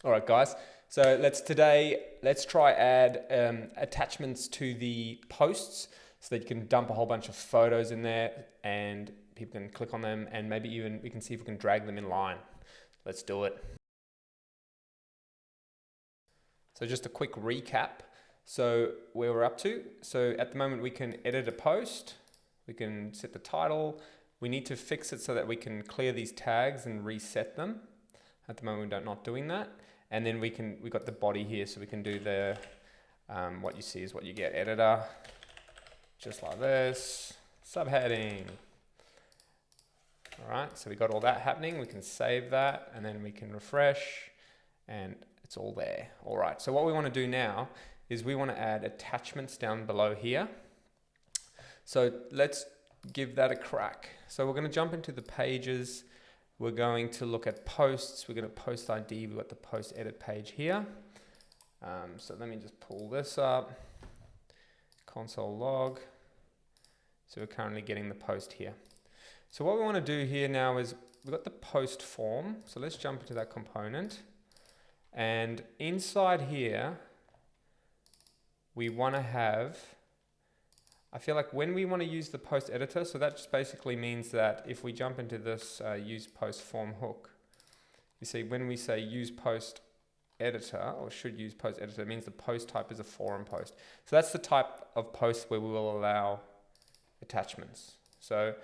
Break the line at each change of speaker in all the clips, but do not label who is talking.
All right, guys. So let's try add attachments to the posts so that you can dump a whole bunch of photos in there and people can click on them, and maybe even we can see if we can drag them in line. Let's do it. So just a quick recap. So where we're up to. So at the moment we can edit a post. We can set the title. We need to fix it so that we can clear these tags and reset them. At the moment we're not doing that. And then we got the body here, so we can do the, what you see is what you get, editor, just like this, subheading. All right, so we got all that happening. We can save that and then we can refresh and it's all there. All right, so what we want to do now is we want to add attachments down below here. So let's give that a crack. So we're going to jump into the pages. We're going to look at posts. We're going to post ID. We've got the post edit page here. So let me just pull this up. Console log. So we're currently getting the post here. So what we want to do here now is we've got the post form. So let's jump into that component. And inside here, we want to have, I feel like when we want to use the post editor, so that just basically means that if we jump into this use post form hook, you see when we say use post editor or should use post editor, it means the post type is a forum post. So that's the type of post where we will allow attachments. So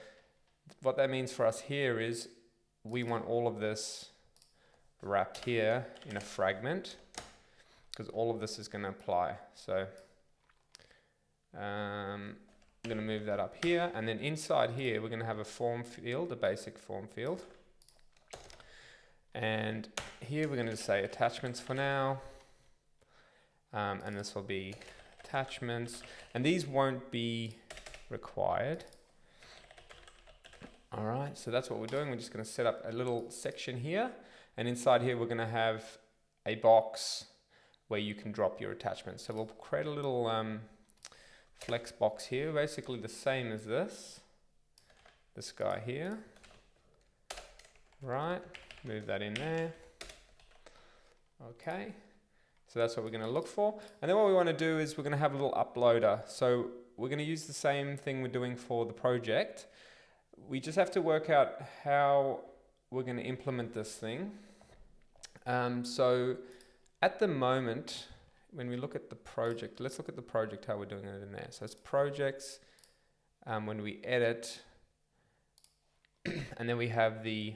what that means for us here is we want all of this wrapped here in a fragment because all of this is going to apply. So I'm going to move that up here, and then inside here we're going to have a form field, a basic form field, and here we're going to say attachments for now, and this will be attachments, and these won't be required. All right, so that's what we're doing. We're just going to set up a little section here, and inside here we're going to have a box where you can drop your attachments. So we'll create a little flex box here, basically the same as this guy here. Right, move that in there. Okay, so that's what we're going to look for. And then what we want to do is we're going to have a little uploader. So we're going to use the same thing we're doing for the project. We just have to work out how we're going to implement this thing. So at the moment, when we look at the project, let's look at the project, how we're doing it in there. So it's projects, when we edit, and then we have the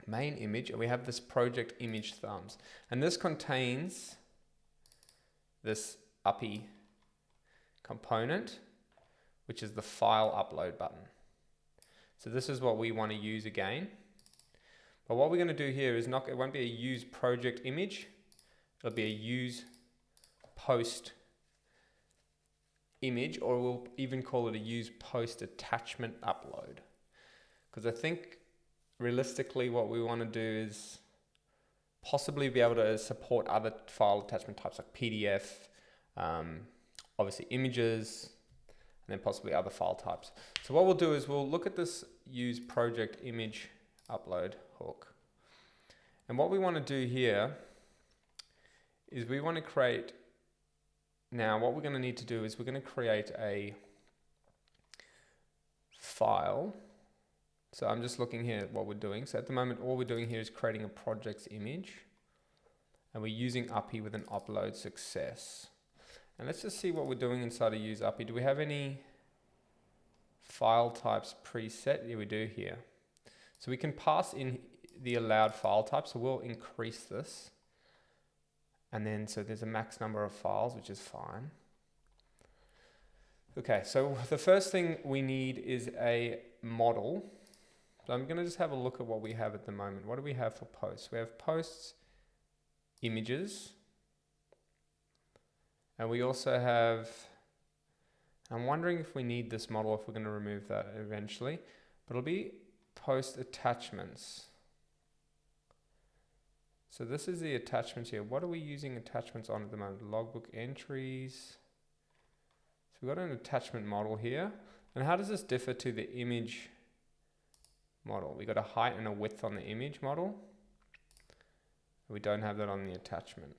main image, and we have this project image thumbs. And this contains this Uppy component, which is the file upload button. So this is what we want to use again. But what we're going to do here is it won't be a use project image. It'll be a use post image, or we'll even call it a use post attachment upload. Because I think realistically what we want to do is possibly be able to support other file attachment types like PDF, obviously images, and then possibly other file types. So what we'll do is we'll look at this use project image upload hook. And what we want to do here is we want to create, now what we're going to need to do is we're going to create a file. So I'm just looking here at what we're doing. So at the moment all we're doing here is creating a project's image, and we're using Uppy with an upload success. And let's just see what we're doing inside of use Uppy. Do we have any file types preset? Yeah, we do here. So we can pass in the allowed file type, so we'll increase this. And then, so there's a max number of files, which is fine. Okay, so the first thing we need is a model. So I'm going to just have a look at what we have at the moment. What do we have for posts? We have posts, images, and we also have, I'm wondering if we need this model, if we're going to remove that eventually, but it'll be post attachments. So this is the attachments here. What are we using attachments on at the moment? Logbook entries. So we've got an attachment model here. And how does this differ to the image model? We've got a height and a width on the image model. We don't have that on the attachment.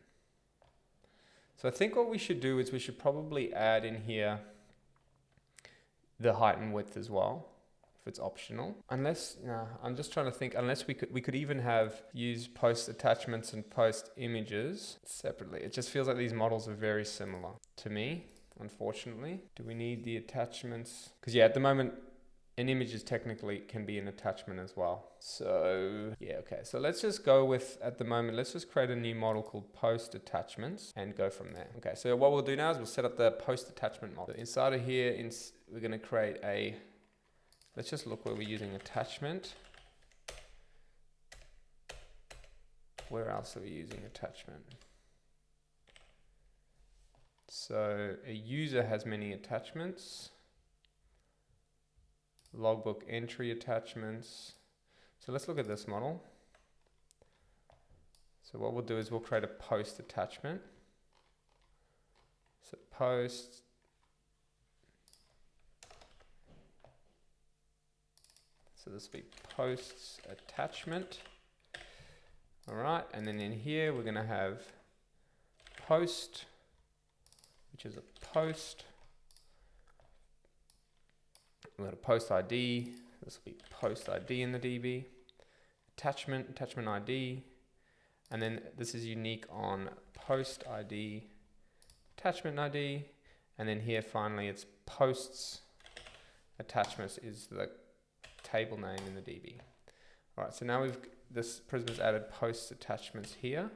So I think what we should do is we should probably add in here the height and width as well, if it's optional. Unless, no, I'm just trying to think, unless we could even have use post attachments and post images separately. It just feels like these models are very similar to me, unfortunately. Do we need the attachments? Because yeah, at the moment, an image is technically can be an attachment as well. So yeah, okay. So let's just go with, at the moment, let's just create a new model called post attachments and go from there. Okay, so what we'll do now is we'll set up the post attachment model. So inside of here, we're gonna create a, let's just look where we're using attachment. Where else are we using attachment? So a user has many attachments. Logbook entry attachments. So let's look at this model. So what we'll do is we'll create a post attachment. So post. So this will be posts attachment. All right, and then in here we're going to have post, which is a post. We've got a post ID. This will be post ID in the DB. Attachment ID. And then this is unique on post ID, attachment ID. And then here finally it's posts attachments is the table name in the DB. All right, so now this Prisma's added post attachments here.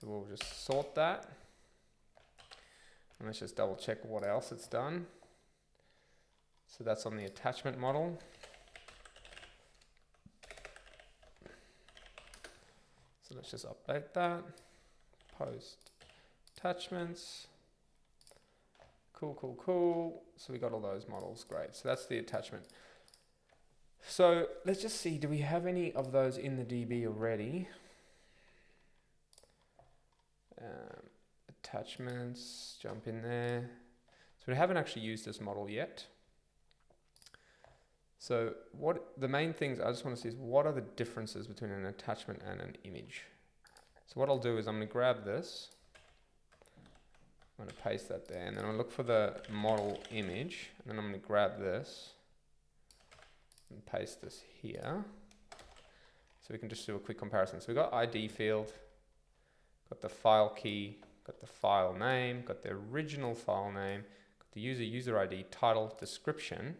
So we'll just sort that. And let's just double check what else it's done. So that's on the attachment model. So let's just update that. Post attachments. Cool. So we got all those models, great. So that's the attachment. So let's just see, do we have any of those in the DB already? Attachments, jump in there. So we haven't actually used this model yet. So what the main things I just want to see is what are the differences between an attachment and an image. So what I'll do is I'm going to grab this. I'm going to paste that there, and then I'll look for the model image, and then I'm going to grab this and paste this here. So we can just do a quick comparison. So we've got ID field, got the file key, got the file name, got the original file name, got the user ID, title, description.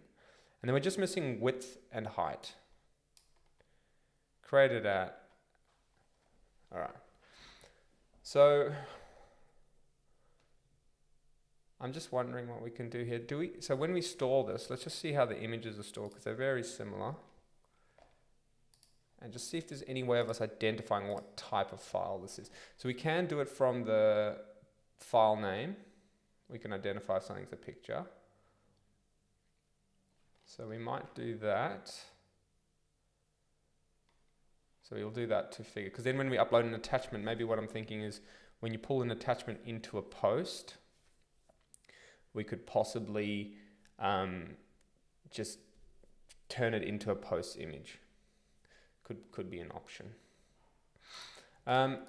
And then we're just missing width and height. Created at, all right. So I'm just wondering what we can do here. So when we store this, let's just see how the images are stored because they're very similar. And just see if there's any way of us identifying what type of file this is. So we can do it from the file name. We can identify if something's a picture. So we might do that. So we'll do that to figure, because then when we upload an attachment, maybe what I'm thinking is when you pull an attachment into a post, we could possibly just turn it into a post image. Could be an option.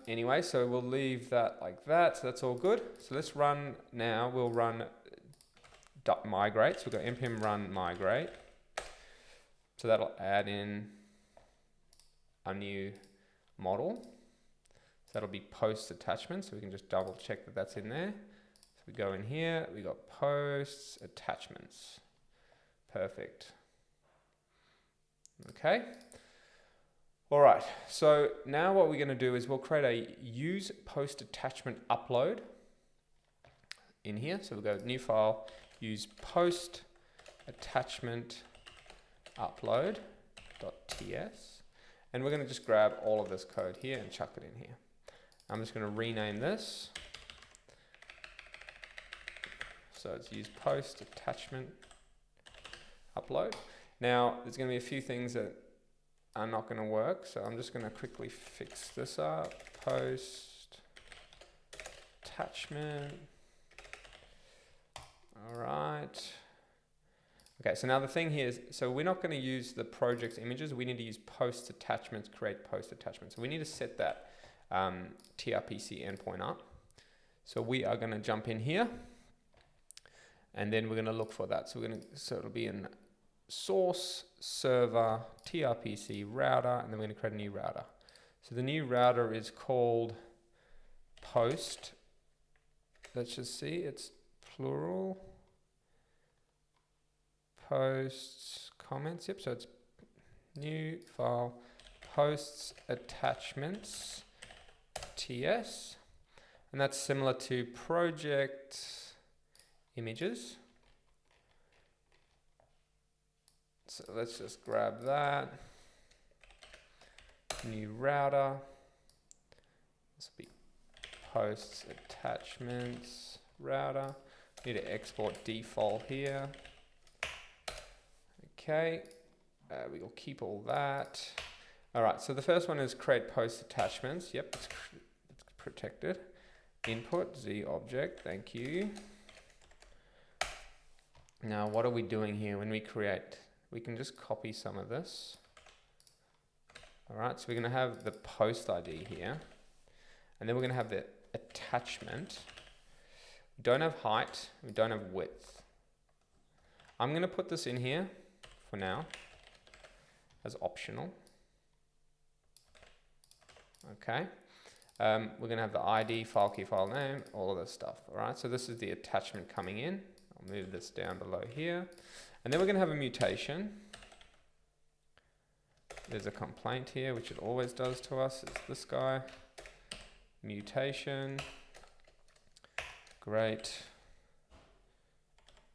Anyway, so we'll leave that like that. So that's all good. So let's run now. We'll run .migrate. So we've got npm run migrate. So that'll add in a new model. So that'll be post attachment. So we can just double check that that's in there. So we go in here. We got posts attachments. Perfect. Okay. All right. So now what we're going to do is we'll create a use post attachment upload in here. So we'll go new file. Use post attachment upload.ts, and we're going to just grab all of this code here and chuck it in here. I'm just going to rename this. So it's use post attachment upload. Now there's going to be a few things that are not going to work, so I'm just going to quickly fix this up. Post attachment. All right. Okay, so now the thing here is, so we're not going to use the project's images. We need to use post attachments, create post attachments. So we need to set that. TRPC endpoint up. So we are going to jump in here, and then we're going to look for that. So it'll be in source, server, TRPC, router, and then we're going to create a new router. So the new router is called post. Let's just see, it's plural. Posts, comments, yep, so it's new file, posts, attachments, TS. And that's similar to project images. So let's just grab that. New router. This will be posts, attachments, router. Need to export default here. Okay, we'll keep all that. All right, so the first one is create post attachments. Yep, it's protected. Input z object, thank you. Now, what are we doing here when we create? We can just copy some of this. All right, so we're gonna have the post ID here, and then we're gonna have the attachment. We don't have height, we don't have width. I'm gonna put this in here for now as optional. Okay. We're going to have the ID, file key, file name, all of this stuff. All right, so this is the attachment coming in. I'll move this down below here. And then we're going to have a mutation. There's a complaint here, which it always does to us. It's this guy. Mutation. Great.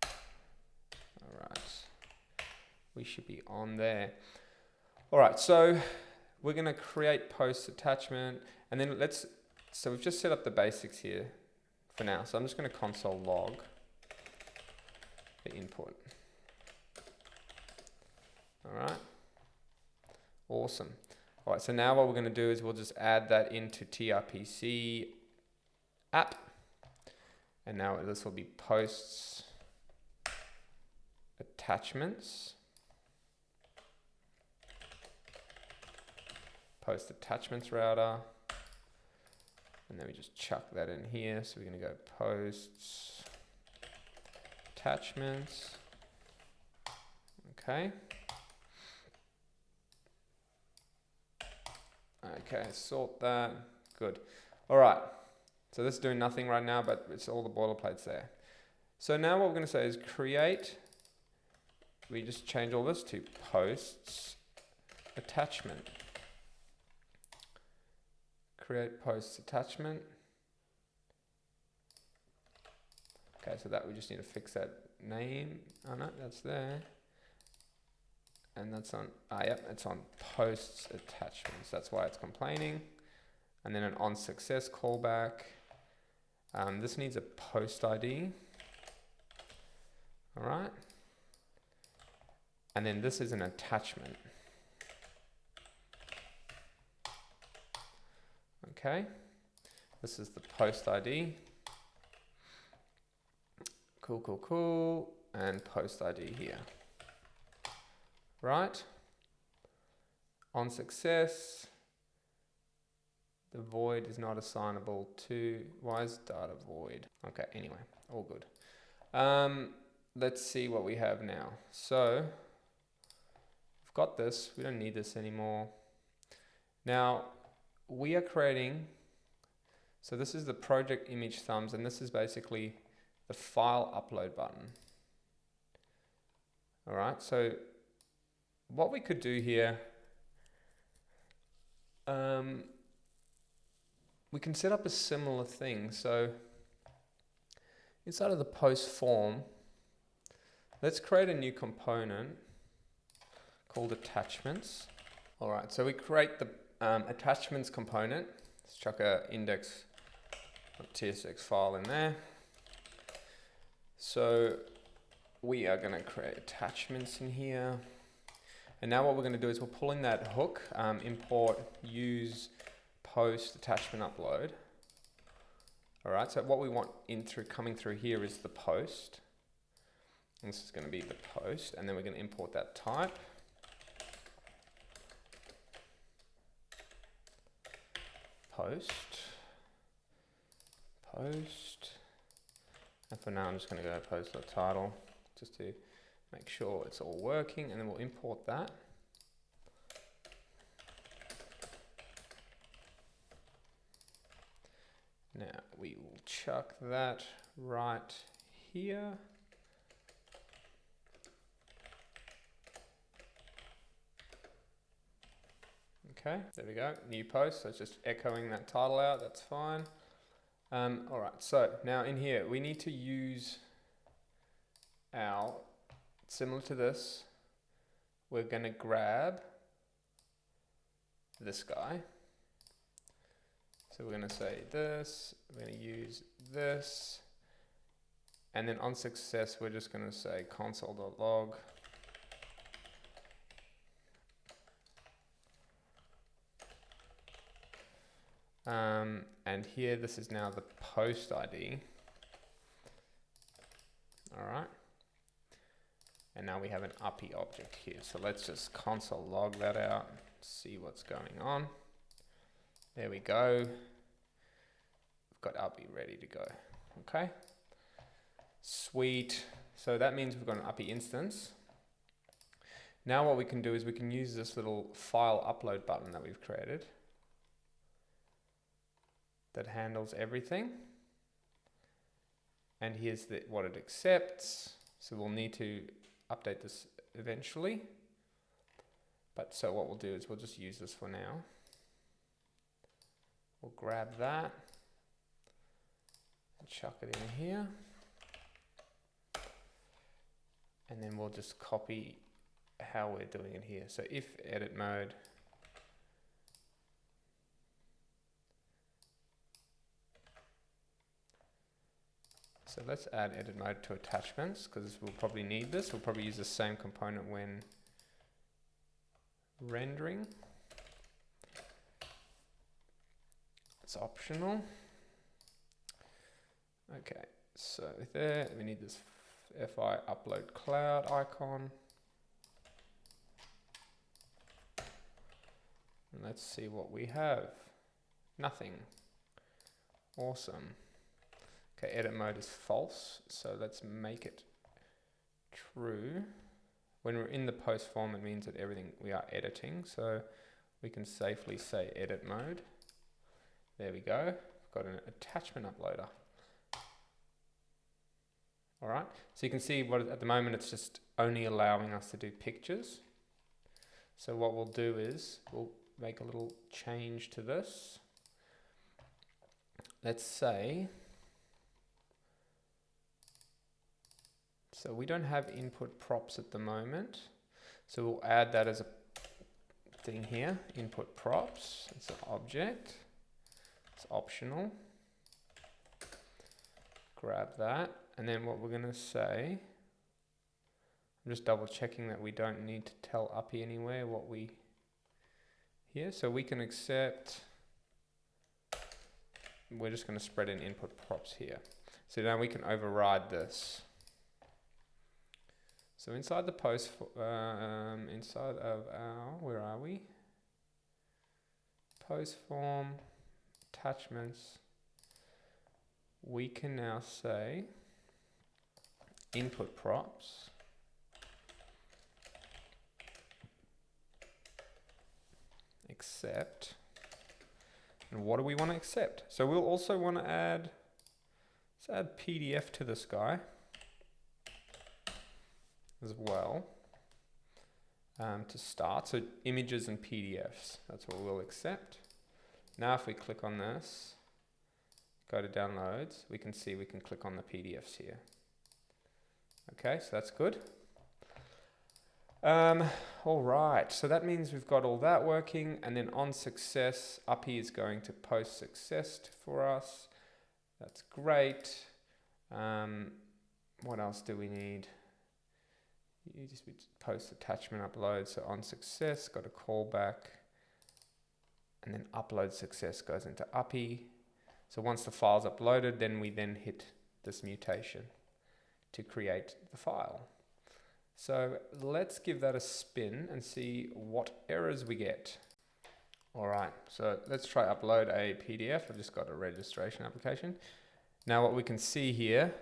All right. We should be on there. All right, so we're going to create post attachment, and then so we've just set up the basics here for now. So I'm just going to console log the input. All right, awesome. All right, so now what we're going to do is we'll just add that into TRPC app, and now this will be posts attachments. Post attachments router, and then we just chuck that in here. So we're going to go posts attachments. Okay. Okay, sort that. Good. All right. So this is doing nothing right now, but it's all the boilerplates there. So now what we're going to say is create. We just change all this to posts attachment. Create posts attachment. Okay, so that we just need to fix that name. Oh no, that's there. And that's on, yep, it's on posts attachments. That's why it's complaining. And then an on success callback. This needs a post ID. All right. And then this is an attachment. Okay, this is the post ID. Cool, cool, cool. And post ID here. Right. On success, the void is not assignable to, why is data void? Okay, anyway, all good. Let's see what we have now. So, we've got this, we don't need this anymore. Now, we are creating, so this is the project image thumbs, and this is basically the file upload button. All right, so what we could do here, we can set up a similar thing. So inside of the post form, let's create a new component called attachments. All right, so we create the attachments component. Let's chuck a index.tsx file in there. So we are going to create attachments in here. And now what we're going to do is we're pulling that hook, import use post attachment upload. All right, so what we want coming through here is the post. And this is going to be the post, and then we're going to import that type. post. And for now, I'm just going to go post.title just to make sure it's all working, and then we'll import that. Now we will chuck that right here. Okay, there we go, new post, so it's just echoing that title out, that's fine. All right, so now in here, we need to use our, similar to this, we're gonna grab this guy. So we're gonna say this, we're gonna use this, and then on success, we're just gonna say console.log. And here, this is now the post ID. All right. And now we have an Uppy object here. So let's just console log that out, see what's going on. There we go. We've got Uppy ready to go. Okay. Sweet. So that means we've got an Uppy instance. Now what we can do is we can use this little file upload button that we've created that handles everything. And here's what it accepts. So we'll need to update this eventually. But so what we'll do is we'll just use this for now. We'll grab that and chuck it in here. And then we'll just copy how we're doing it here. So if edit mode, so let's add edit mode to attachments because we'll probably need this. We'll probably use the same component when rendering. It's optional. Okay, so there we need this FI upload cloud icon. And let's see what we have. Nothing. Awesome. Okay, edit mode is false, so let's make it true. When we're in the post form, it means that everything we are editing, so we can safely say edit mode. There we go. We've got an attachment uploader. All right, so you can see what at the moment it's just only allowing us to do pictures. So what we'll do is we'll make a little change to this. Let's say, so we don't have input props at the moment. So we'll add that as a thing here, input props. It's an object. It's optional. Grab that. And then what we're going to say, I'm just double checking that we don't need to tell Uppy anywhere what we here. So we can accept, we're just going to spread in input props here. So now we can override this. So inside the post, inside of our, where are we? Post form, attachments, we can now say input props accept. And what do we want to accept? So we'll also want to add, let's add PDF to this guy as well to start. So images and PDFs, that's what we'll accept. Now if we click on this, go to downloads, we can see we can click on the PDFs here. Okay, so that's good. All right, so that means we've got all that working, and then on success, Uppy is going to post success for us. That's great. What else do we need? You just post attachment upload. So on success, got a callback, and then upload success goes into Uppy. So once the file's uploaded, then we hit this mutation to create the file. So let's give that a spin and see what errors we get. All right, so let's try upload a PDF. I've just got a registration application. Now what we can see here,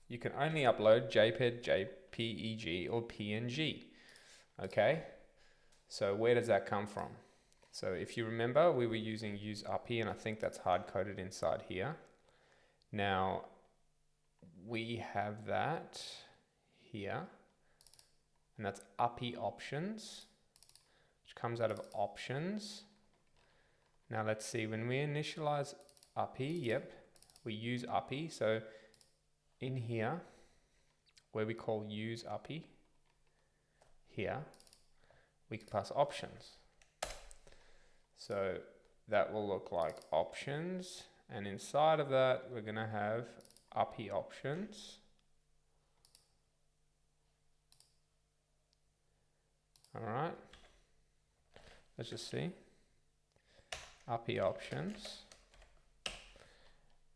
you can only upload JPEG, JPEG, or PNG. Okay, so where does that come from? So if you remember, we were using use Uppy, and I think that's hard-coded inside here. Now, we have that here, and that's Uppy options, which comes out of options. Now let's see, when we initialize Uppy, yep, we use Uppy. So in here, where we call use Uppy, here, we can pass options. So that will look like options, and inside of that, we're gonna have Uppy options. All right, let's just see. Uppy options,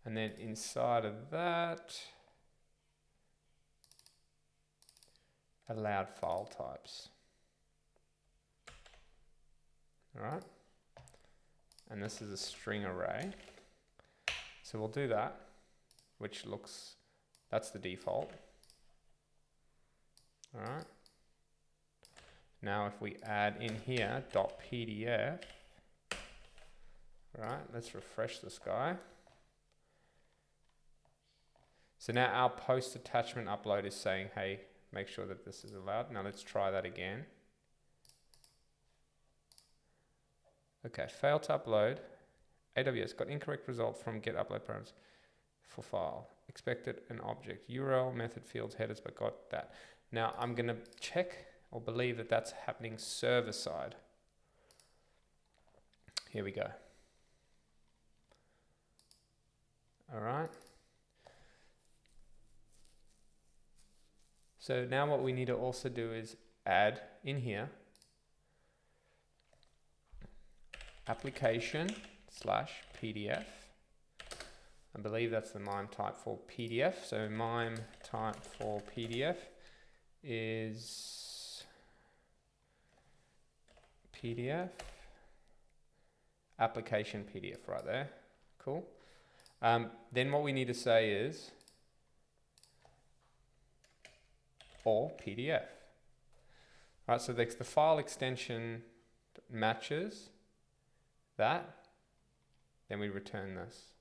and then inside of that, allowed file types. All right, and this is a string array, so we'll do that, which looks, that's the default. All right, now if we add in here .pdf, right, let's refresh this guy. So now our post attachment upload is saying, hey, make sure that this is allowed. Now let's try that again. Okay, failed to upload. AWS got incorrect result from get upload parameters for file. Expected an object, URL, method fields, headers, but got that. Now I'm gonna check or believe that that's happening server side. Here we go. All right. So now what we need to also do is add in here application/PDF. I believe that's the MIME type for PDF. So MIME type for PDF is PDF application PDF right there. Cool. Then what we need to say is or PDF. All right, so the file extension matches that, then we return this,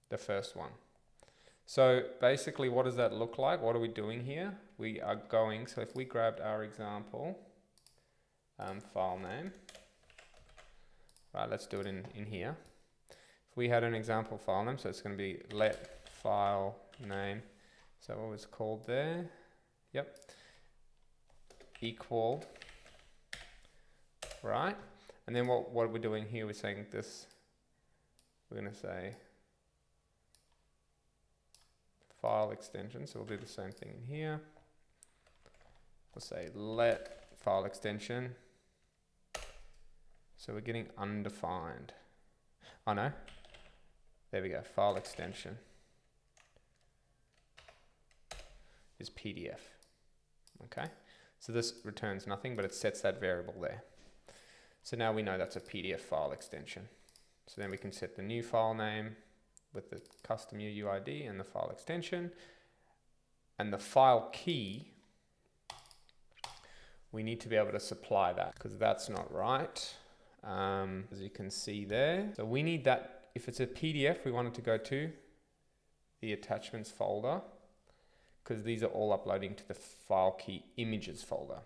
the first one. So basically, what does that look like? What are we doing here? We are going, so if we grabbed our example file name, right, let's do it in here. If we had an example file name, so it's going to be let file name, so what was called there? Yep, equal, right? And then what we're doing here, we're saying this, we're going to say file extension, so we'll do the same thing in here. We'll say let file extension, so we're getting undefined. Oh no, there we go, file extension is PDF. Okay, so this returns nothing, but it sets that variable there. So now we know that's a PDF file extension. So then we can set the new file name with the custom UUID and the file extension. And the file key, we need to be able to supply that because that's not right. As you can see there. So we need that, if it's a PDF, we want it to go to the attachments folder, because these are all uploading to the file key images folder.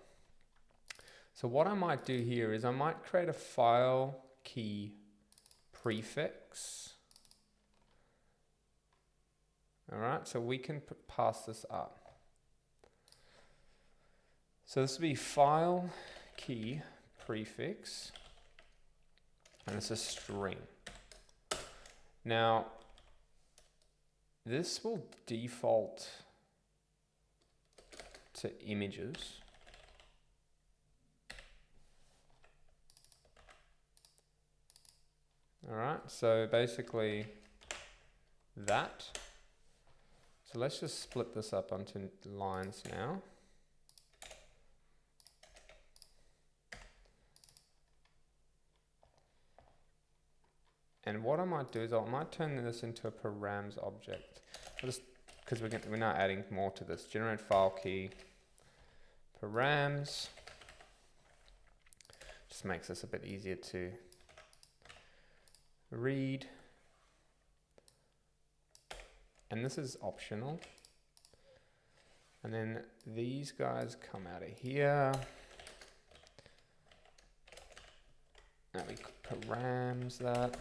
So what I might do here is I might create a file key prefix. All right, so we can pass this up. So this will be file key prefix, and it's a string. Now, this will default to images. All right, so basically that. So let's just split this up onto lines now. And what I might do is I might turn this into a params object. Just because we're now adding more to this. Generate file key params. Just makes this a bit easier to read. And this is optional. And then these guys come out of here. Now we params that.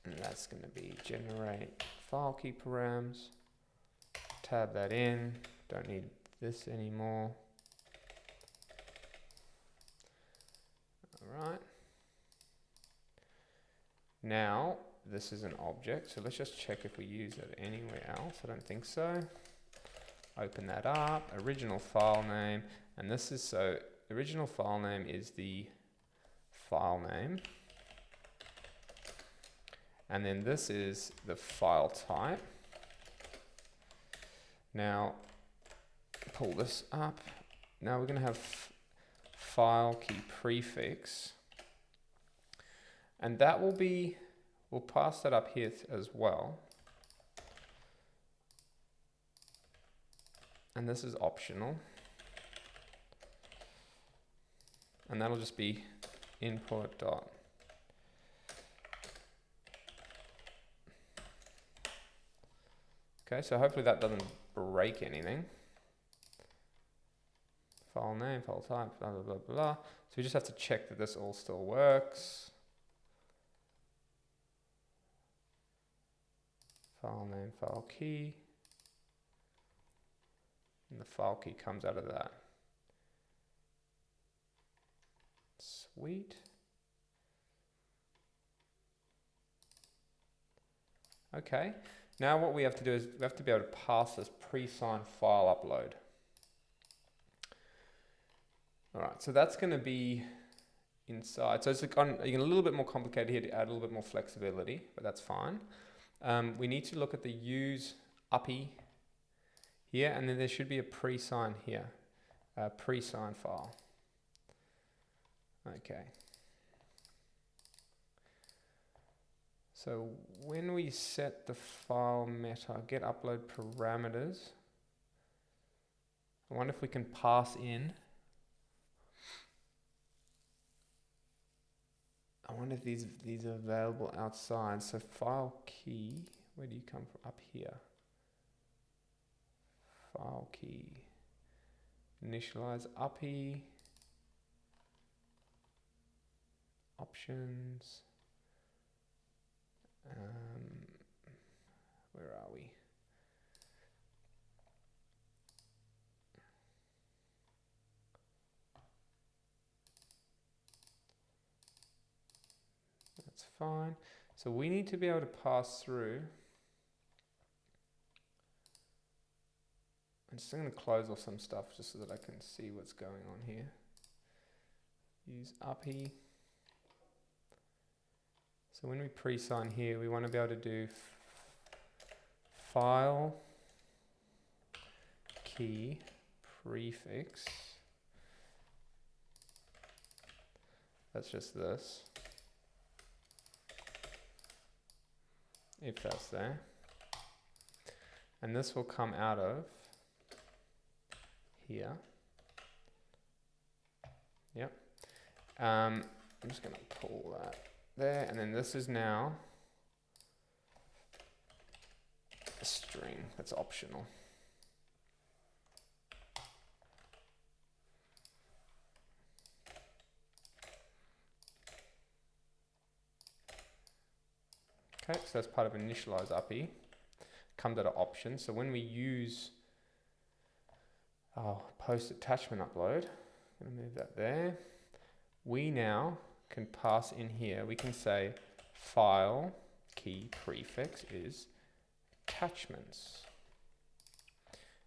And that's going to be generate file key params. Tab that in. Don't need this anymore. All right. Now, this is an object, so let's just check if we use it anywhere else. I don't think so. Open that up, original file name, and this is, so original file name is the file name. And then this is the file type. Now, pull this up. Now we're going to have file key prefix. And that will be, we'll pass that up here as well. And this is optional. And that'll just be input dot. Okay, so hopefully that doesn't break anything. File name, file type, blah, blah, blah, blah. So we just have to check that this all still works. File name, file key. And the file key comes out of that. Sweet. Okay. Now what we have to do is we have to be able to pass this pre-signed file upload. All right, so that's going to be inside. So it's a little bit more complicated here to add a little bit more flexibility, but that's fine. We need to look at the use Uppy here, and then there should be a pre-sign here, a pre-sign file. Okay. So when we set the file meta, get upload parameters, I wonder if we can pass in. I wonder if these are available outside. So file key, where do you come from? Up here. File key. Initialize Uppy. Options. Where are we? That's fine. So we need to be able to pass through. I'm just going to close off some stuff just so that I can see what's going on here. Use Uppy. So when we pre-sign here, we want to be able to do file key prefix. That's just this. If that's there. And this will come out of here. Yep. I'm just going to pull that there, and then this is now a string that's optional. Okay, so that's part of initialize Uppy. Comes out of option. So when we use post attachment upload, I'm going to move that there. We now can pass in here. We can say file key prefix is attachments.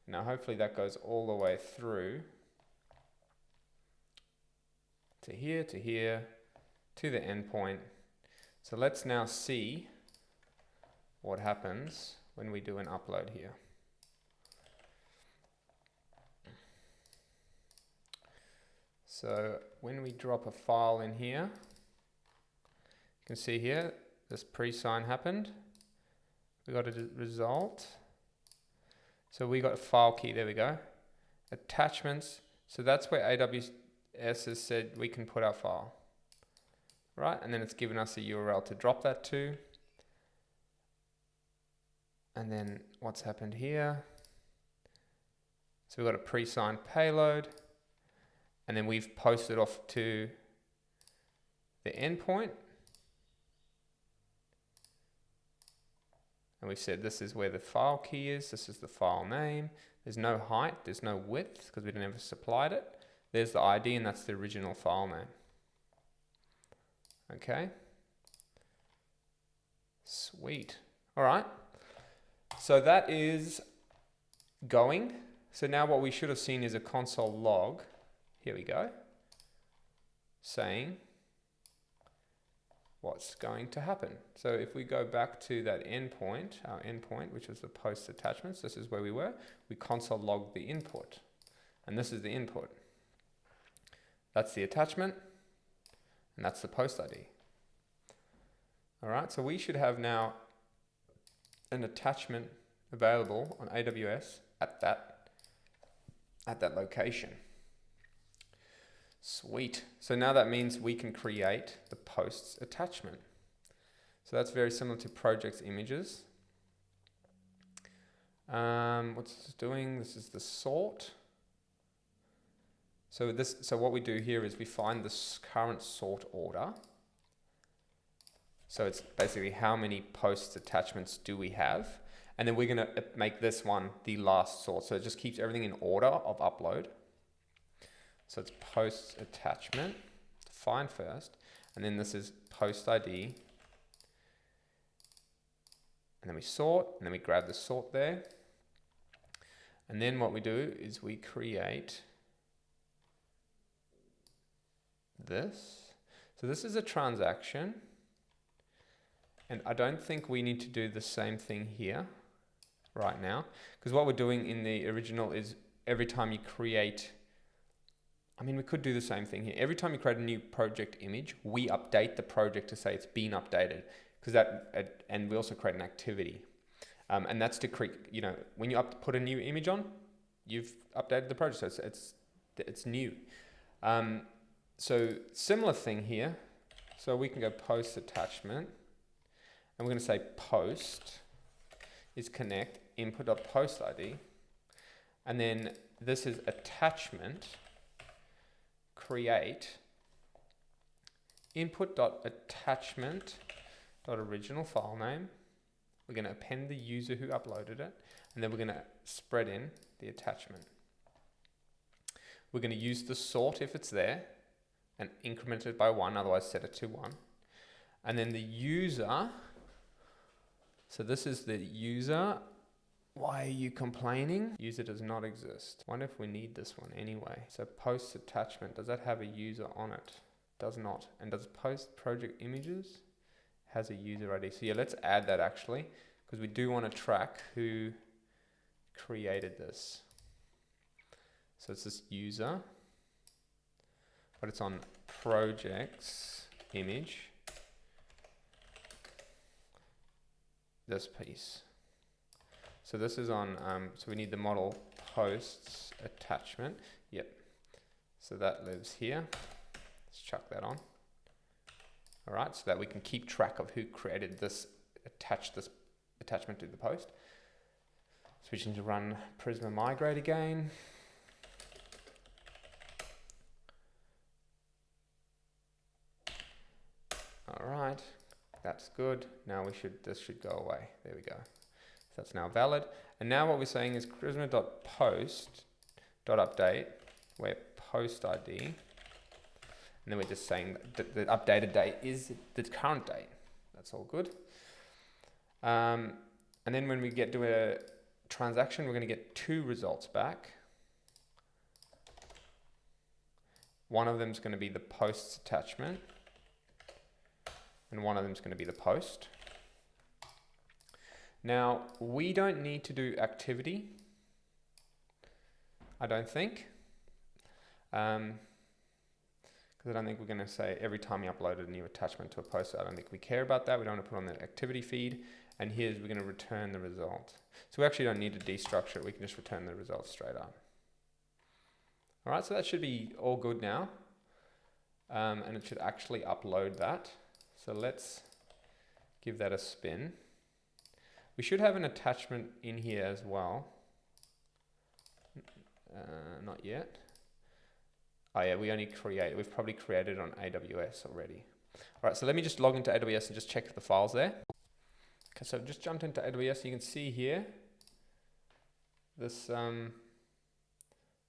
Now hopefully that goes all the way through to here, to here, to the endpoint. So let's now see what happens when we do an upload here. So when we drop a file in here, you can see here, this pre-sign happened. We got a result. So we got a file key, there we go. Attachments, so that's where AWS has said we can put our file, right? And then it's given us a URL to drop that to. And then what's happened here? So we've got a pre-signed payload, and then we've posted off to the endpoint. And we've said this is where the file key is, this is the file name. There's no height, there's no width, because we never supplied it. There's the ID, and that's the original file name. Okay. Sweet. All right. So that is going. So now what we should have seen is a console log. Here we go. Saying what's going to happen. So if we go back to that endpoint, our endpoint, which was the post attachments, this is where we were. We console logged the input, and this is the input. That's the attachment, and that's the post ID. All right, so we should have now an attachment available on AWS at that location. Sweet. So now that means we can create the posts attachment. So that's very similar to projects images. What's this doing? This is the sort. So what we do here is we find this current sort order. So it's basically how many posts attachments do we have? And then we're gonna make this one the last sort. So it just keeps everything in order of upload. So it's post attachment, define first, and then this is post ID. And then we sort, and then we grab the sort there. And then what we do is we create this. So this is a transaction. And I don't think we need to do the same thing here right now, because what we're doing in the original is every time you create, I mean, we could do the same thing here. Every time you create a new project image, we update the project to say it's been updated, because and we also create an activity. And that's to create, you know, when you put a new image on, you've updated the project, so it's new. So similar thing here. So we can go post attachment, and we're going to say post is connect input.post ID, and then this is attachment create input.attachment.original file name. We're going to append the user who uploaded it, and then we're going to spread in the attachment. We're going to use the sort if it's there and increment it by 1, otherwise set it to 1. And then the user, so this is the user. Why are you complaining? User does not exist. Wonder if we need this one anyway. So post attachment, does that have a user on it? Does not. And does post project images has a user ID? So yeah, let's add that actually, because we do want to track who created this. So it's this user, but it's on projects image, this piece. So this is on, so we need the model posts attachment. Yep. So that lives here. Let's chuck that on. All right, so that we can keep track of who created this, attached this attachment to the post. Switching to run Prisma migrate again. All right, that's good. Now this should go away. There we go. So that's now valid. And now what we're saying is prisma.post.update, where post ID, and then we're just saying that the updated date is the current date. That's all good. And then when we get to a transaction, we're going to get 2 results back. One of them is going to be the posts attachment, and one of them is going to be the post. Now, we don't need to do activity, I don't think. because I don't think we're going to say every time you upload a new attachment to a post. I don't think we care about that. We don't want to put on the activity feed. And here's, we're going to return the result. So we actually don't need to destructure it. We can just return the result straight up. All right, so that should be all good now. And it should actually upload that. So let's give that a spin. We should have an attachment in here as well. Not yet. Oh yeah, we've probably created it on AWS already. All right, so let me just log into AWS and just check if the file's there. Okay, so I've just jumped into AWS. You can see here, this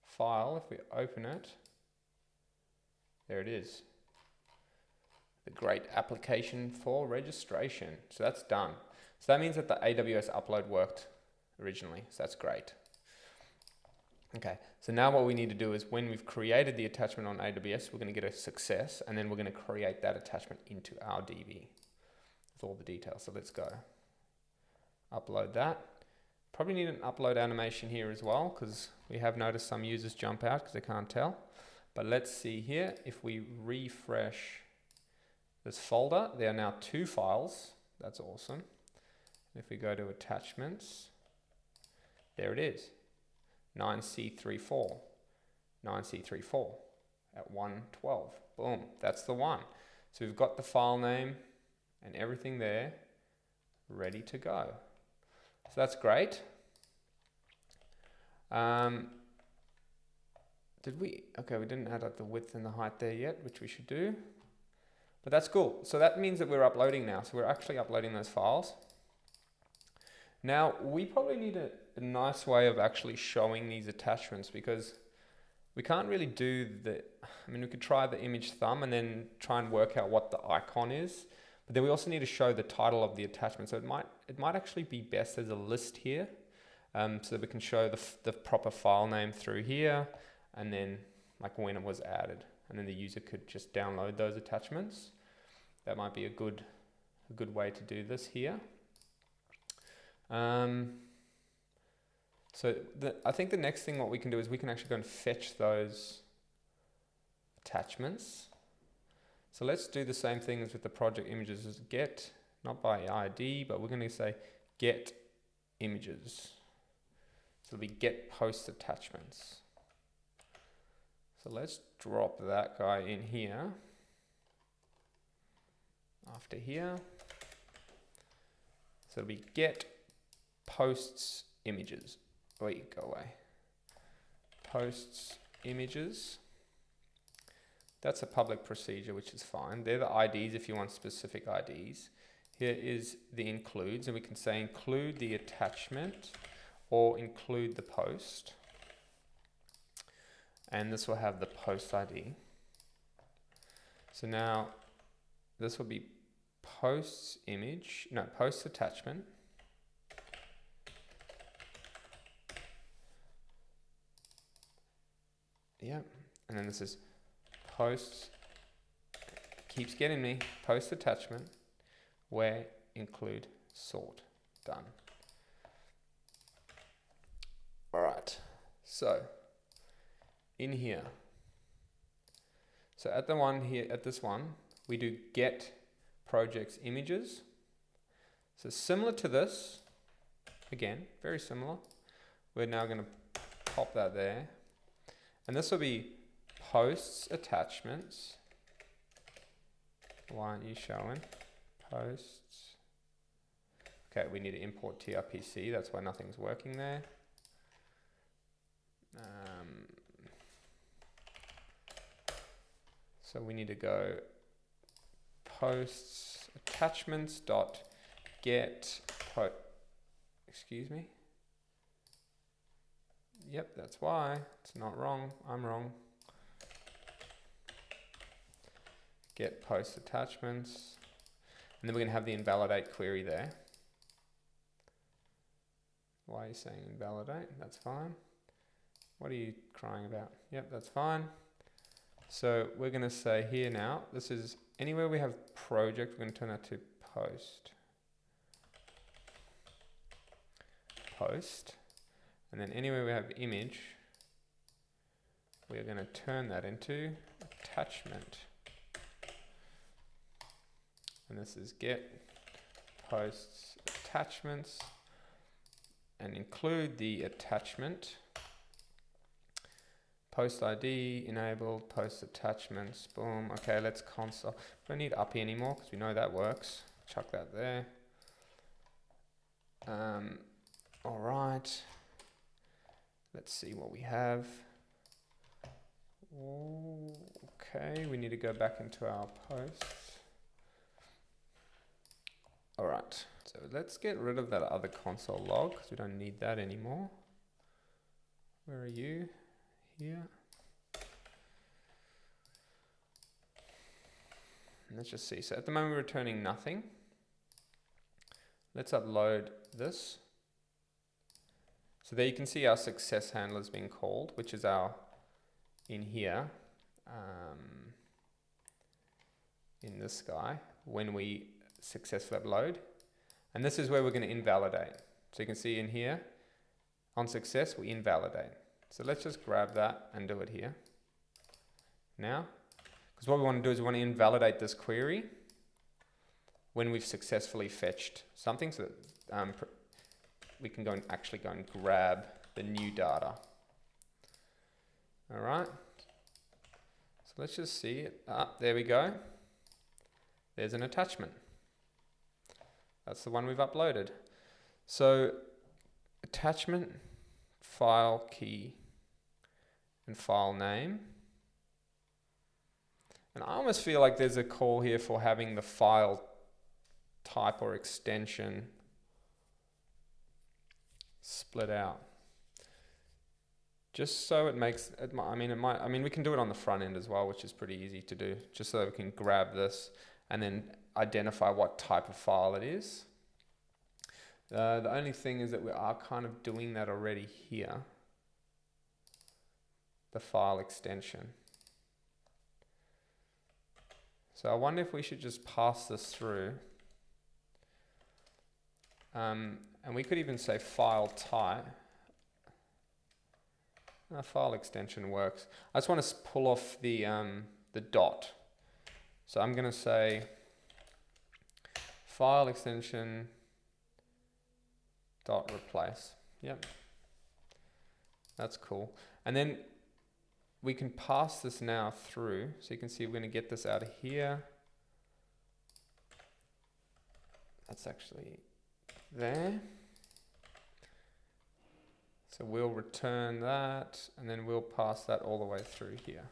file, if we open it, there it is. The great application for registration. So that's done. So that means that the AWS upload worked originally. So that's great. Okay, so now what we need to do is when we've created the attachment on AWS, we're going to get a success, and then we're going to create that attachment into our DB with all the details. So let's go. Upload that. Probably need an upload animation here as well, because we have noticed some users jump out because they can't tell. But let's see here, if we refresh this folder, there are now 2 files. That's awesome. If we go to attachments, there it is. 9C34 at 112. Boom, that's the one. So we've got the file name and everything there ready to go. So that's great. Okay, we didn't add up the width and the height there yet, which we should do. But that's cool. So that means that we're uploading now. So we're actually uploading those files. Now, we probably need a nice way of actually showing these attachments, because we can't really do we could try the image thumb and then try and work out what the icon is. But then we also need to show the title of the attachment. So it might actually be best as a list here, so that we can show the proper file name through here, and then like when it was added. And then the user could just download those attachments. That might be a good way to do this here. So I think the next thing what we can do is we can actually go and fetch those attachments. So let's do the same thing as with the project images, is get, not by ID, but we're going to say get images. So it'll be get post attachments. So let's drop that guy in here. After here. So it'll be get posts images. Wait, go away. Posts images. That's a public procedure, which is fine. They're the IDs if you want specific IDs. Here is the includes, and we can say include the attachment or include the post. And this will have the post ID. So now this will be posts image, no, post attachment. Yeah, and then this is posts, keeps getting me, post attachment, where include sort, done. All right, so in here, so at the one here, at this one, we do get projects images. So similar to this, again, very similar. We're now going to pop that there. And this will be posts attachments. Why aren't you showing? Posts. Okay, we need to import TRPC. That's why nothing's working there. So we need to go posts attachments dot get excuse me. Yep, that's why. It's not wrong. I'm wrong. Get post attachments. And then we're going to have the invalidate query there. Why are you saying invalidate? That's fine. What are you crying about? Yep, that's fine. So we're going to say here now, this is anywhere we have project, we're going to turn that to post. Post. And then anywhere we have image, we're going to turn that into attachment. And this is get posts attachments, and include the attachment. Post ID enabled, post attachments, boom. Okay, let's console. We don't need Uppy anymore because we know that works. Chuck that there. All right. Let's see what we have. Okay, we need to go back into our posts. All right, so let's get rid of that other console log because we don't need that anymore. Where are you? Here. And let's just see. So at the moment we're returning nothing. Let's upload this. So there you can see our success handler is being called, which is our, in here, in this guy, when we successfully upload. And this is where we're going to invalidate. So you can see in here, on success, we invalidate. So let's just grab that and do it here now. Because what we want to do is we want to invalidate this query when we've successfully fetched something, so that we can go and actually go and grab the new data. All right. So let's just see it. There we go. There's an attachment. That's the one we've uploaded. So attachment, file key, and file name. And I almost feel like there's a call here for having the file type or extension split out. Just so it makes, I mean, we can do it on the front end as well, which is pretty easy to do, just so that we can grab this and then identify what type of file it is. The only thing is that we are kind of doing that already here, the file extension. So I wonder if we should just pass this through. And we could even say file type. File extension works. I just want to pull off the dot. So I'm going to say file extension dot replace. Yep. That's cool. And then we can pass this now through. So you can see we're going to get this out of here. That's actually there. So we'll return that, and then we'll pass that all the way through here.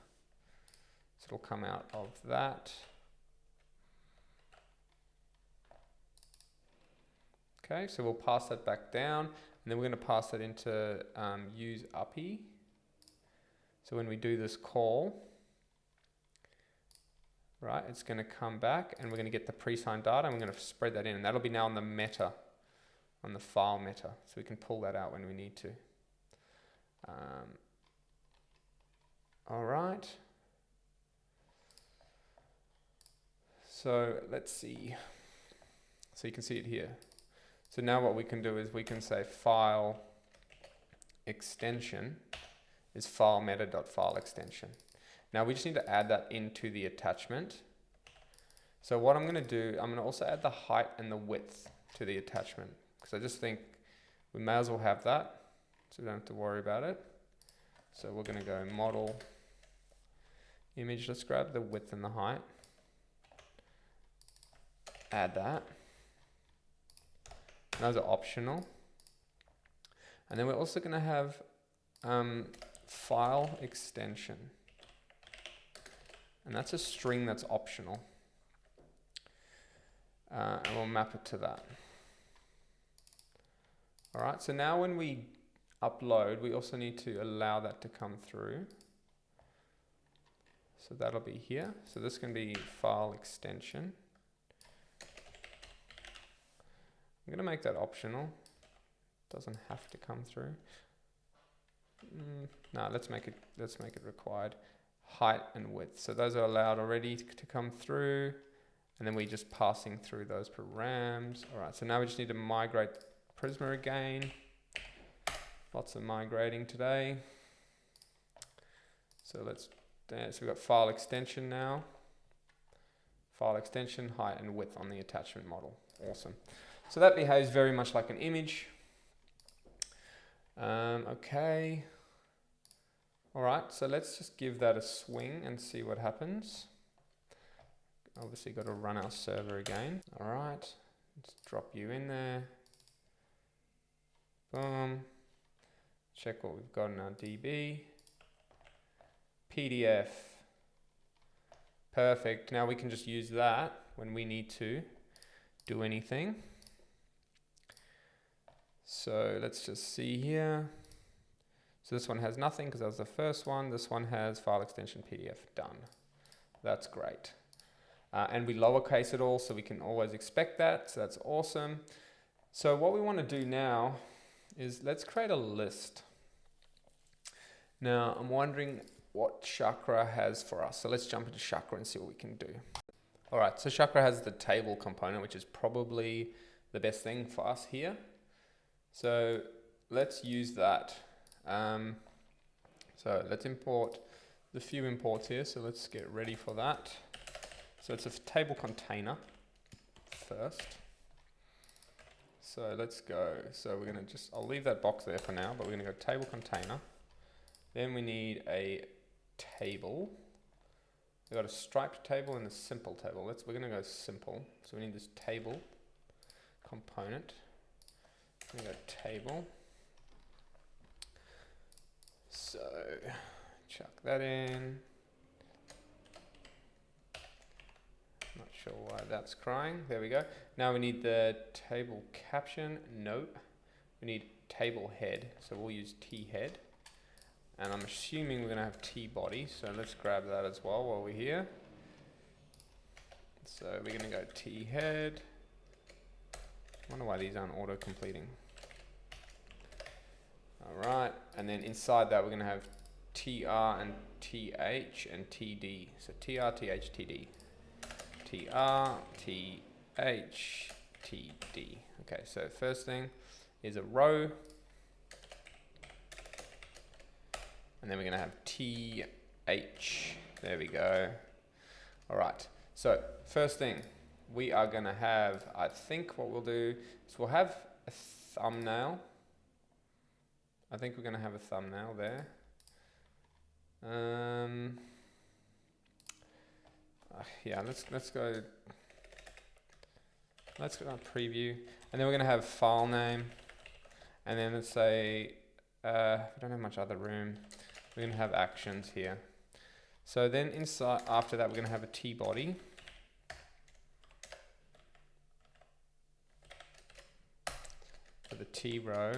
So it'll come out of that. Okay, so we'll pass that back down, and then we're going to pass that into use Uppy. So when we do this call, right, it's going to come back, and we're going to get the pre-signed data, and we're going to spread that in, and that'll be now on the meta, on the file meta. So we can pull that out when we need to. All right. So let's see. So you can see it here. So now what we can do is we can say file extension is file meta.file extension. Now we just need to add that into the attachment. So what I'm going to do, I'm going to also add the height and the width to the attachment, because I just think we may as well have that, so we don't have to worry about it. So we're going to go model image. Let's grab the width and the height. Add that. Those are optional. And then we're also going to have file extension. And that's a string that's optional. And we'll map it to that. All right, so now when we upload, we also need to allow that to come through. So that'll be here. So this can be file extension. I'm going to make that optional. Doesn't have to come through. No, let's make it required. Height and width. So those are allowed already to come through, and then we're just passing through those params. All right, so now we just need to migrate Prisma again. Lots of migrating today. So let's So we've got file extension now. File extension, height and width on the attachment model. Awesome. So that behaves very much like an image. Okay. All right, so let's just give that a swing and see what happens. Obviously got to run our server again. All right, let's drop you in there. Boom. Check what we've got in our DB. PDF. Perfect. Now we can just use that when we need to do anything. So let's just see here. So this one has nothing because that was the first one. This one has file extension PDF. Done. That's great. And we lowercase it all, so we can always expect that. So that's awesome. So what we want to do now is let's create a list. Now I'm wondering what Chakra has for us. So let's jump into Chakra and see what we can do. All right, so Chakra has the table component, which is probably the best thing for us here. So let's use that. So let's import the few imports here. So let's get ready for that. So it's a table container first. So let's go. So we're going to I'll leave that box there for now, but we're going to go table container. Then we need a table. We've got a striped table and a simple table. We're going to go simple. So we need this table component. We go table. So chuck that in. Not sure why that's crying. There we go. Now we need the table caption. No. We need table head. So we'll use T head. And I'm assuming we're going to have T body. So let's grab that as well while we're here. So we're going to go T head. I wonder why these aren't auto completing. All right, and then inside that we're going to have TR and TH and TD. So TR, TH, TD. TR, TH, TD. Okay, so first thing is a row. And then we're going to have TH. There we go. All right, so first thing we are going to have, I think what we'll do is we'll have a thumbnail. I think we're going to have a thumbnail there. Yeah, let's go on preview, and then we're going to have file name, and then let's say we don't have much other room. We're going to have actions here. So then inside after that we're going to have a T body. For the T row.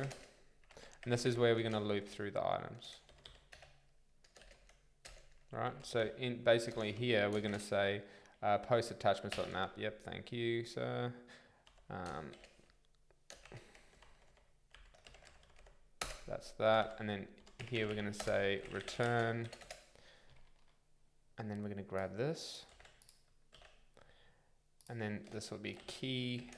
And this is where we're going to loop through the items. Right, so basically here we're going to say post attachments.map. Yep, thank you, sir. That's that. And then here we're going to say return. And then we're going to grab this. And then this will be key.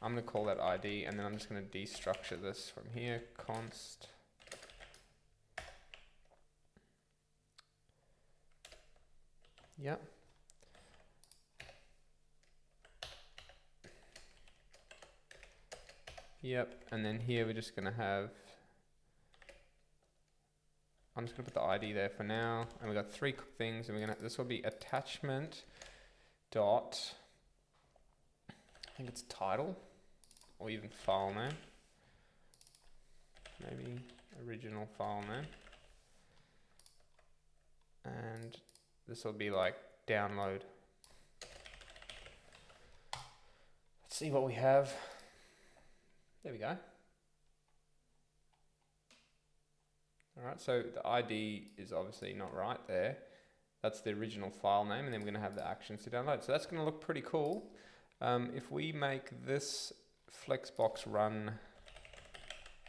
I'm going to call that ID, and then I'm just going to destructure this from here, const. Yep. Yep, and then here we're just going to have, I'm just going to put the ID there for now, and we've got three things, and this will be attachment dot, I think it's title, or even file name, maybe original file name, and this will be like download. Let's see what we have. There we go. All right, so the ID is obviously not right there. That's the original file name, and then we're going to have the actions to download. So that's going to look pretty cool. If we make this flexbox run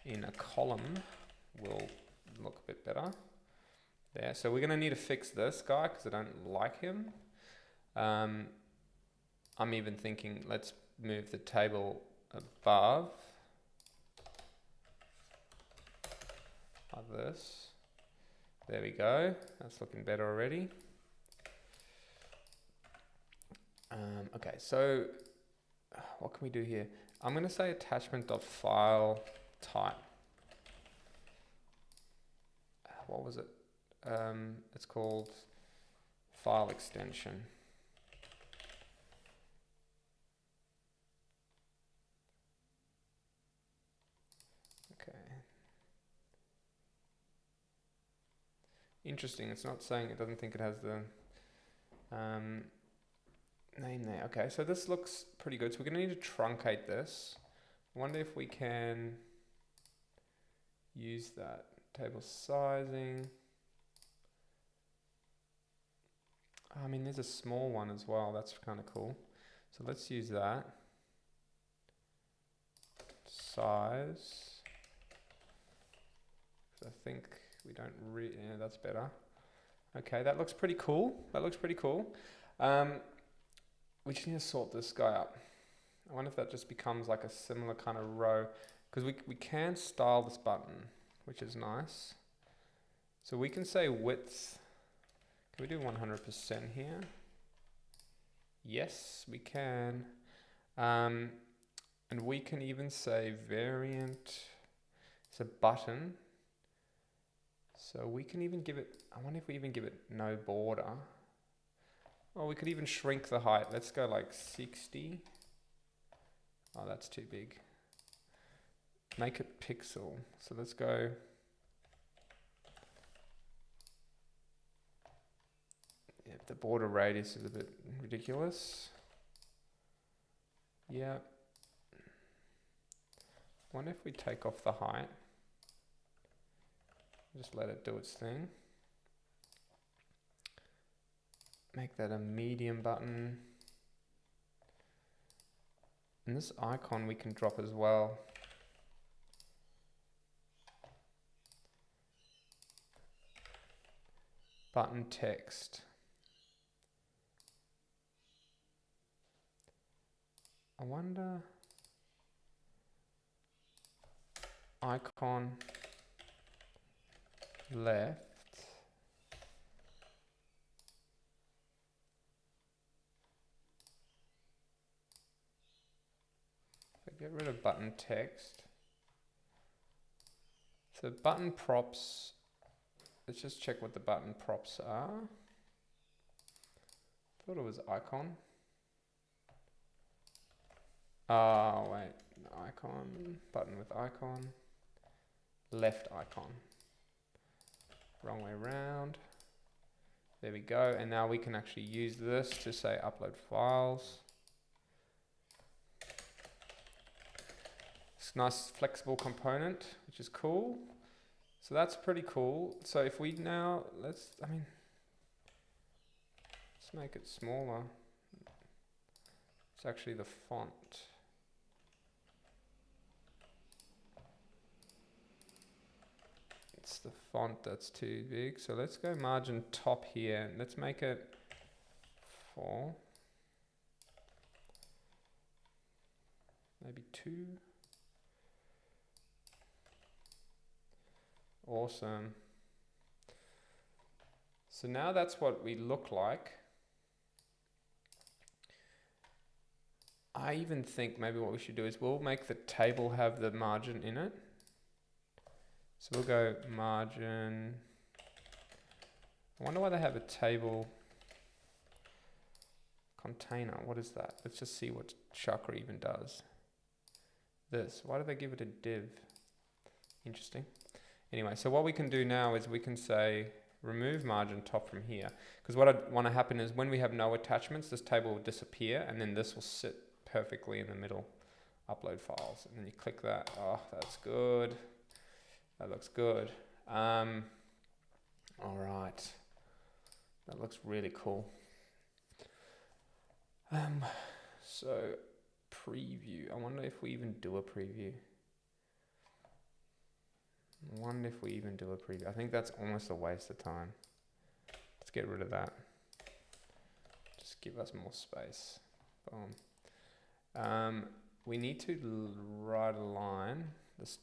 in a column, will look a bit better. There. So we're going to need to fix this guy because I don't like him. I'm even thinking let's move the table above this. There we go. That's looking better already. Okay, so what can we do here? I'm going to say attachment.file type. What was it? It's called file extension. Okay. Interesting. It's not saying, it doesn't think it has the name there. Okay, so this looks pretty good. So we're going to need to truncate this. I wonder if we can use that table sizing. I mean, there's a small one as well. That's kind of cool. So let's use that. Size. I think we don't really, yeah, that's better. Okay, that looks pretty cool. That looks pretty cool. We just need to sort this guy up. I wonder if that just becomes like a similar kind of row, because we can style this button, which is nice. So we can say width. Can we do 100% here? Yes, we can. And we can even say variant. It's a button. So we can even give it, I wonder if we even give it no border. Or we could even shrink the height. Let's go like 60. Oh, that's too big. Make it pixel. So let's go. Yeah, the border radius is a bit ridiculous. Yeah. Wonder if we take off the height. Just let it do its thing. Make that a medium button. And this icon we can drop as well. Button text. I wonder. Icon left. Get rid of button text. So button props, let's just check what the button props are. Thought it was icon. Oh, wait, icon, button with icon, left icon. Wrong way around. There we go. And now we can actually use this to say upload files. It's a nice flexible component, which is cool. So that's pretty cool. So if we now, let's make it smaller. It's actually the font. It's the font that's too big. So let's go margin top here. Let's make it 4. Maybe 2. Awesome. So now that's what we look like. I even think maybe what we should do is we'll make the table have the margin in it. So we'll go margin. I wonder why they have a table container. What is that? Let's just see what Chakra even does. This. Why do they give it a div? Interesting. Anyway, so what we can do now is we can say remove margin top from here. Because what I want to happen is when we have no attachments, this table will disappear and then this will sit perfectly in the middle. Upload files. And then you click that. Oh, that's good. That looks good. All right. That looks really cool. So preview. I wonder if we even do a preview. I think that's almost a waste of time. Let's get rid of that. Just give us more space. Boom. We need to write a line. This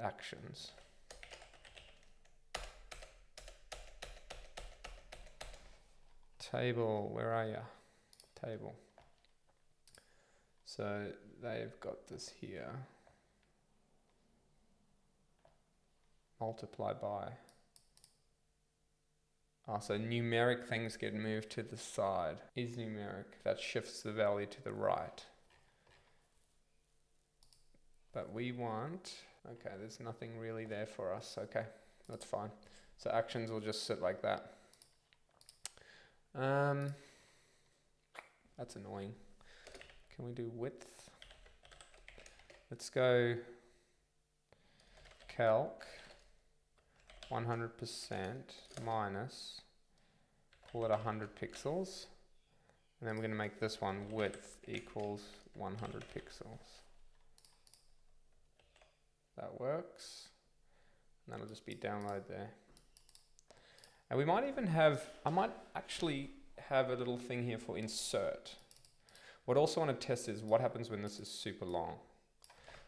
actions. table, where are you? Table. So they've got this here. Multiply by. Oh, so numeric things get moved to the side. Is numeric. That shifts the value to the right. But we want, okay, there's nothing really there for us. Okay, that's fine. So actions will just sit like that. That's annoying. Can we do width? Let's go calc 100% minus, call it 100 pixels. And then we're going to make this one width equals 100 pixels. That works. And that'll just be download there. And we might even have, I might actually have a little thing here for insert. What I also want to test is what happens when this is super long.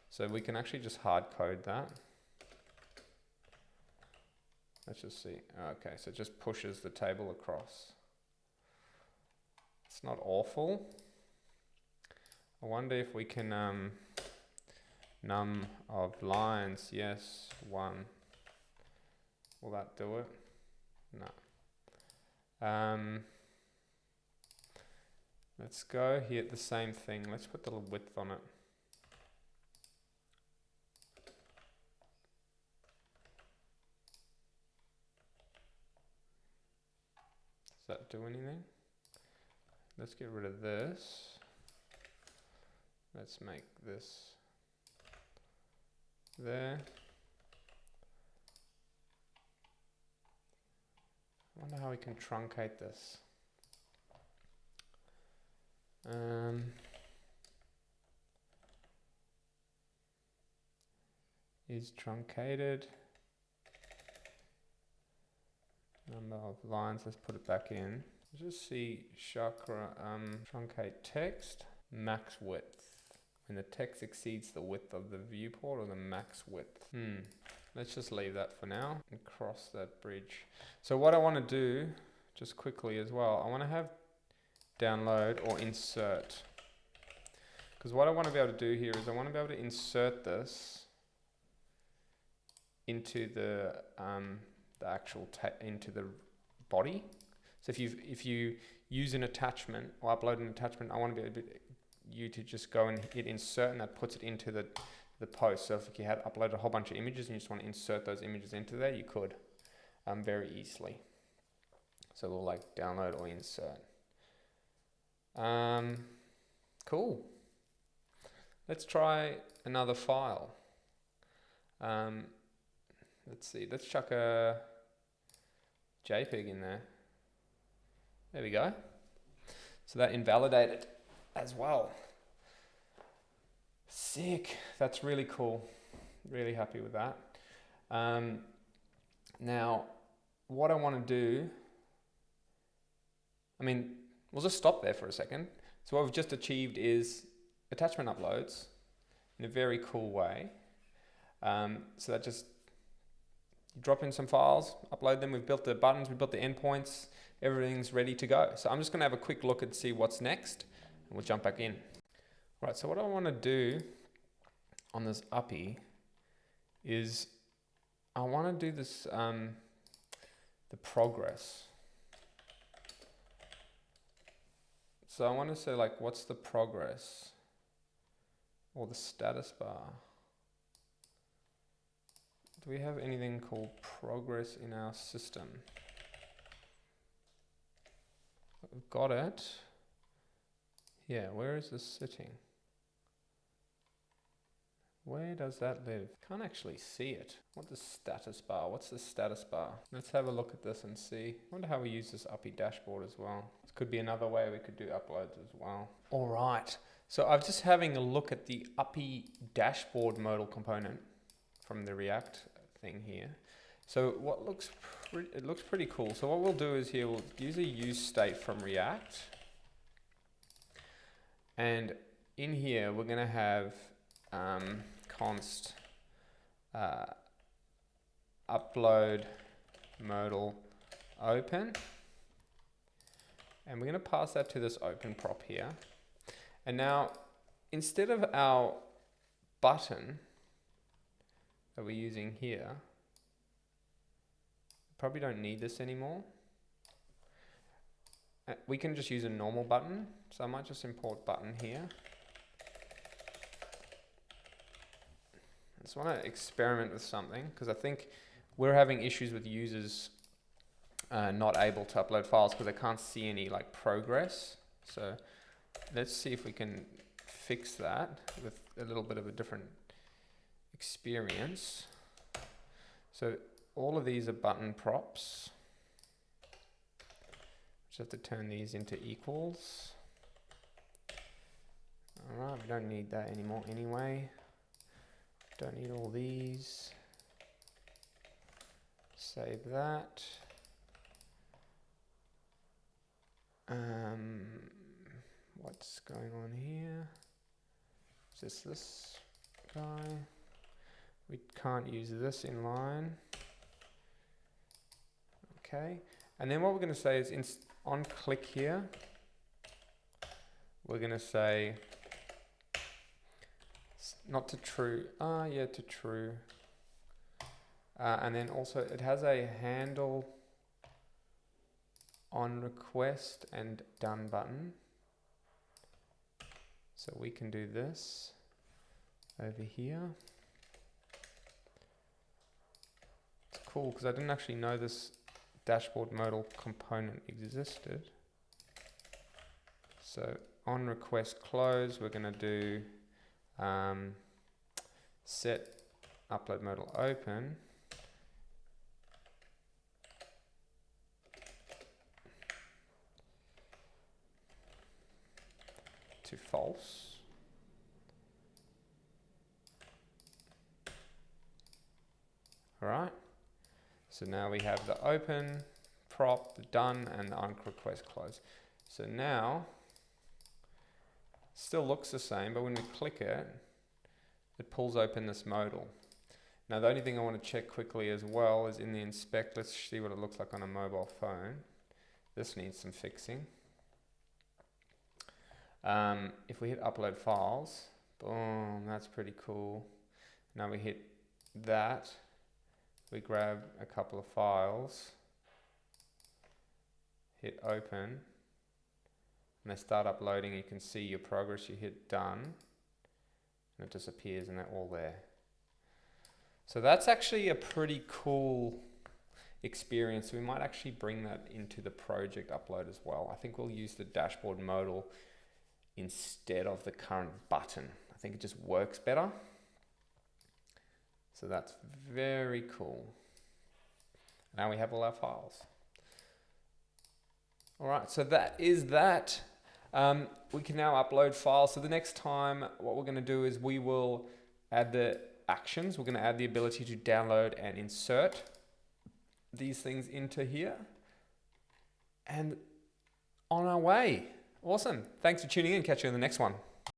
So we can actually just hard code that. Let's just see. Okay, so it just pushes the table across. It's not awful. I wonder if we can num of lines, yes, 1. Will that do it? No. Let's go here, the same thing. Let's put the width on it. Does that do anything? Let's get rid of this. Let's make this there. I wonder how we can truncate this. Is truncated. Number of lines, let's put it back in. Just see chakra, truncate text, max width. When the text exceeds the width of the viewport or the max width. Let's just leave that for now and cross that bridge. So what I want to do, just quickly as well, I want to have download or insert. Because what I want to be able to do here is I want to be able to insert this into the actual into the body. So if you use an attachment or upload an attachment, I want to be able to you to just go and hit insert, and that puts it into the post. So if you had uploaded a whole bunch of images and you just want to insert those images into there, you could very easily. So we'll like download or insert. Cool. Let's try another file. Let's see, let's chuck a JPEG in there. There we go. So that invalidated as well. Sick. That's really cool. Really happy with that. Now, what I want to do, I mean, we'll just stop there for a second. So what we've just achieved is attachment uploads in a very cool way. So that just drop in some files, upload them. We've built the buttons, we've built the endpoints. Everything's ready to go. So I'm just going to have a quick look and see what's next, and we'll jump back in. Right, so what I want to do on this Uppy is I want to do this, the progress. So I want to say like, what's the progress or the status bar? Do we have anything called progress in our system? We've got it. Yeah, where is this sitting? Where does that live? Can't actually see it. What the status bar? What's the status bar? Let's have a look at this and see. I wonder how we use this Uppy dashboard as well. This could be another way we could do uploads as well. All right. So I'm just having a look at the Uppy dashboard modal component from the React thing here. So what it looks pretty cool. So what we'll do is here we'll use a use state from React, and in here we're going to have const upload modal open, And we're going to pass that to this open prop here. And now, instead of our button that we're using here, probably don't need this anymore. We can just use a normal button. So I might just import button here. I just want to experiment with something because I think we're having issues with users not able to upload files because they can't see any like progress. So let's see if we can fix that with a little bit of a different experience. So all of these are button props. Just have to turn these into equals. All right, we don't need that anymore anyway. Don't need all these. Save that. What's going on here? Is this guy? We can't use this in line. Okay, and then what we're going to say is on click here, we're going to say not to true, yeah, to true. And then also it has a handle on request and done button. So we can do this over here. It's cool because I didn't actually know this dashboard modal component existed. So on request close, we're going to do set upload modal open. To false. All right. So now we have the open prop, the done, and the on request close. So now, still looks the same, but when we click it, it pulls open this modal. Now the only thing I want to check quickly as well is in the inspect, let's see what it looks like on a mobile phone. This needs some fixing. If we hit upload files, boom, that's pretty cool. Now we hit that, we grab a couple of files, hit open, and they start uploading. You can see your progress. You hit done, and it disappears, and they're all there. So that's actually a pretty cool experience. We might actually bring that into the project upload as well. I think we'll use the dashboard modal instead of the current button. I think it just works better. So that's very cool. Now we have all our files. All right, so that is that. We can now upload files. So the next time, what we're going to do is we will add the actions. We're going to add the ability to download and insert these things into here. And on our way. Awesome. Thanks for tuning in. Catch you in the next one.